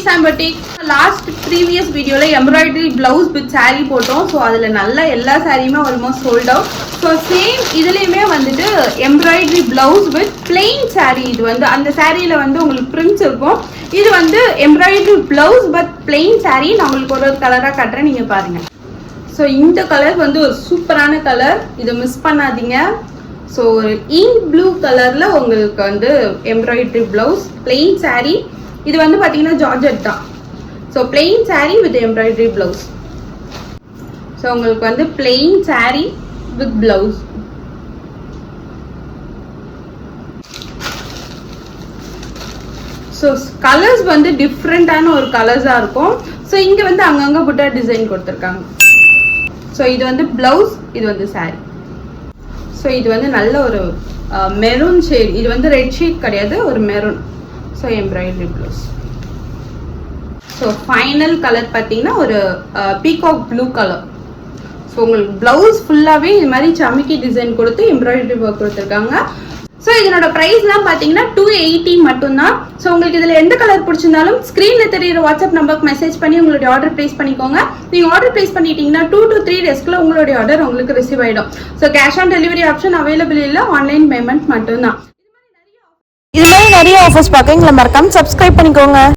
Sambatic. Last previous video la embroidery blouse with saree போட்டோம். So அதுல நல்ல எல்லா சாரியுமே almost sold out. So same இதுலயுமே வந்துட்டு embroidery blouse with plain saree. இது வந்து அந்த சாரியில வந்து உங்களுக்கு prints இருக்கும். இது வந்து embroidery blouse but plain saree. நான் உங்களுக்கு ஒரு கலரா காட்டுறேன், நீங்க பாருங்க. So இந்த கலர் வந்து ஒரு சூப்பரான கலர், இதை மிஸ் பண்ணாதீங்க. ஸோ ஒரு இங்க் ப்ளூ கலரில் உங்களுக்கு வந்து எம்ப்ராய்டரி ப்ளவுஸ், பிளெயின் saree. இது வந்து பார்த்தீங்கன்னா ஜார்ஜெட் தான். So plain saree with embroidery blouse. So உங்களுக்கு வந்து plain saree with blouse. So colours வந்து டிஃப்ரெண்ட்டான ஒரு கலர்ஸாக இருக்கும். ஸோ இங்கே வந்து அங்கங்கே புட்டா டிசைன் கொடுத்துருக்காங்க. ஸோ இது வந்து ப்ளவுஸ், இது வந்து saree. ஸோ இது வந்து நல்ல ஒரு மெரூன் ஷேட், இது வந்து ரெட் ஷேட் கிடையாது, ஒரு maroon. So embroidery blouse. So final colour பார்த்தீங்கன்னா ஒரு பீகாக் ப்ளூ கலர். ஸோ உங்களுக்கு ப்ளவுஸ் ஃபுல்லாகவே இது மாதிரி சமிக்கி டிசைன் கொடுத்து எம்ப்ராய்டரி ஒர்க் கொடுத்துருக்காங்க. ஸோ இதனோட ப்ரைஸ்லாம் பார்த்தீங்கன்னா 280 மட்டும்தான். ஸோ உங்களுக்கு இதில் எந்த கலர் பிடிச்சிருந்தாலும் ஸ்க்ரீனில் தெரியுற வாட்ஸ்அப் நம்பருக்கு மெசேஜ் பண்ணி உங்களுடைய ஆர்டர் ப்ளேஸ் பண்ணிக்கோங்க. நீங்கள் ஆர்டர் ப்ளேஸ் பண்ணிட்டீங்கன்னா 2 to 3 டேஸ்க்குள்ள உங்களுடைய ஆர்டர் உங்களுக்கு ரிசீவ் ஆகிடும். So cash on delivery option available இல்லை, ஆன்லைன் பேமெண்ட் மட்டும்தான். இது மாதிரி நிறைய ஆஃபர்ஸ் பார்க்க எங்களை மறக்காம சப்ஸ்கிரைப் பண்ணிக்கோங்க.